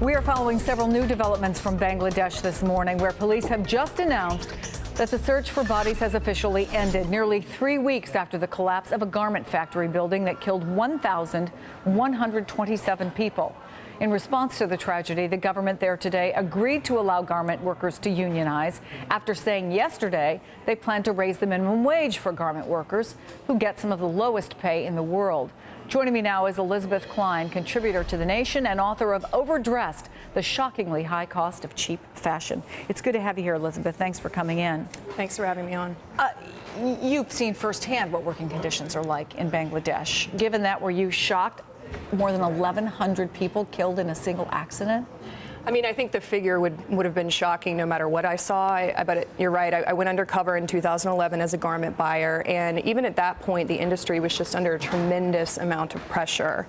We are following several new developments from Bangladesh this morning, where police have just announced that the search for bodies has officially ended, nearly 3 weeks after the collapse of a garment factory building that killed 1,127 people. In response to the tragedy, the government there today agreed to allow garment workers to unionize after saying yesterday they plan to raise the minimum wage for garment workers, who get some of the lowest pay in the world. Joining me now is Elizabeth Cline, contributor to The Nation and author of Overdressed, the shockingly high cost of cheap fashion. It's good to have you here, Elizabeth. Thanks for coming in. Thanks for having me on. You've seen firsthand what working conditions are like in Bangladesh. Given that, were you shocked? More than 1,100 people killed in a single accident? I mean, I think the figure would have been shocking no matter what I saw. But you're right. I went undercover in 2011 as a garment buyer, and even at that point, the industry was just under a tremendous amount of pressure.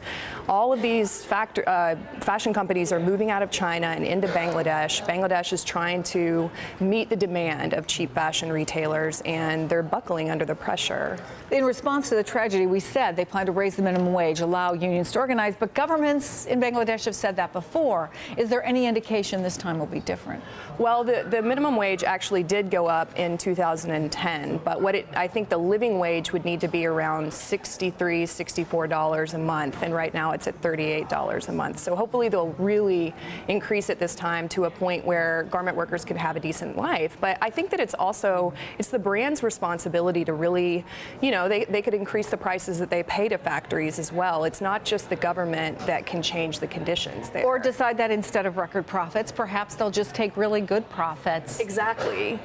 All of these fashion companies are moving out of China and into Bangladesh. Bangladesh is trying to meet the demand of cheap fashion retailers, and they're buckling under the pressure. In response to the tragedy, we said they plan to raise the minimum wage, allow unions to organize, but governments in Bangladesh have said that before. Is there any indication this time will be different? Well, the minimum wage actually did go up in 2010, but I think the living wage would need to be around $63, $64 a month, and right now it's at $38 a month. So hopefully they'll really increase it this time to a point where garment workers could have a decent life. But I think that it's the brand's responsibility to really, they could increase the prices that they pay to factories as well. It's not just the government that can change the conditions there. Or decide that instead of record profits, perhaps they'll just take really good profits. Exactly.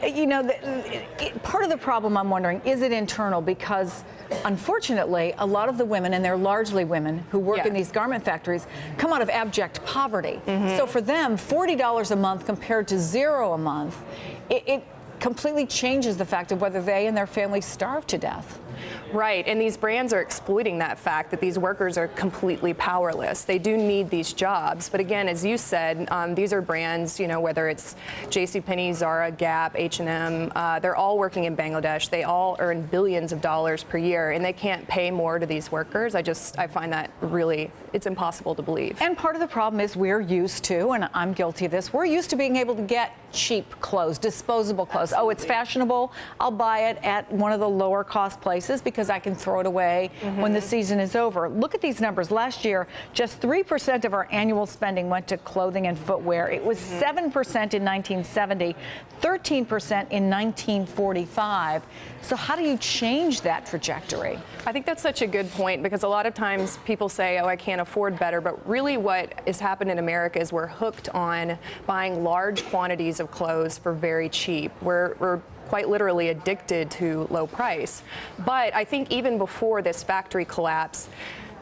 Part of the problem, I'm wondering, is it internal? Because unfortunately, a lot of the women, and they're largely women who work in these garment factories, come out of abject poverty. So for them, $40 a month compared to $0 a month, it completely changes the fact of whether they and their families starve to death. Right, and these brands are exploiting that fact that these workers are completely powerless. They do need these jobs, but again, as you said, these are brands, whether it's JCPenney, Zara, Gap, H&M, they're all working in Bangladesh. They all earn billions of dollars per year, and they can't pay more to these workers. I find that really, it's impossible to believe. And part of the problem is we're used to, and I'm guilty of this, we're used to being able to get cheap clothes, disposable clothes. Absolutely. Oh, it's fashionable. I'll buy it at one of the lower cost places because I can throw it away when the season is over. Look at these numbers. Last year, just 3% of our annual spending went to clothing and footwear. It was 7% in 1970, 13% in 1945. So how do you change that trajectory? I think that's such a good point, because a lot of times people say, oh, I can't afford better, but really what has happened in America is we're hooked on buying large quantities of clothes for very cheap. We're quite literally addicted to low price. But I think even before this factory collapse,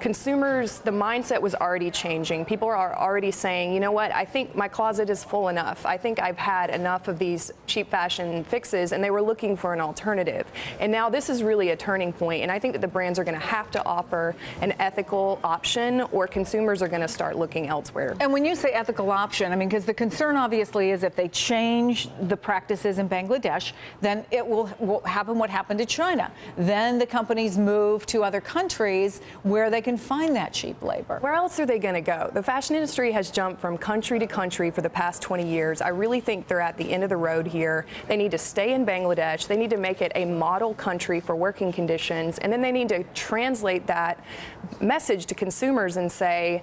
consumers, the mindset was already changing. People are already saying, you know what, I think my closet is full enough. I think I've had enough of these cheap fashion fixes, and they were looking for an alternative. And now this is really a turning point, and I think that the brands are going to have to offer an ethical option, or consumers are going to start looking elsewhere. And when you say ethical option, I mean, because the concern obviously is if they change the practices in Bangladesh, then it will happen what happened to China. Then the companies move to other countries where they can find that cheap labor. Where else are they going to go? The fashion industry has jumped from country to country for the past 20 years. I really think they're at the end of the road here. They need to stay in Bangladesh. They need to make it a model country for working conditions, and then they need to translate that message to consumers and say,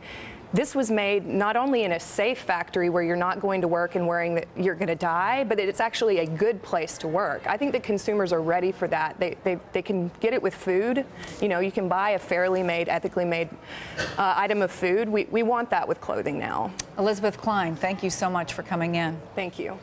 this was made not only in a safe factory where you're not going to work and worrying that you're going to die, but it's actually a good place to work. I think that consumers are ready for that. They can get it with food. You can buy a fairly made, ethically made item of food. We want that with clothing now. Elizabeth Cline, thank you so much for coming in. Thank you.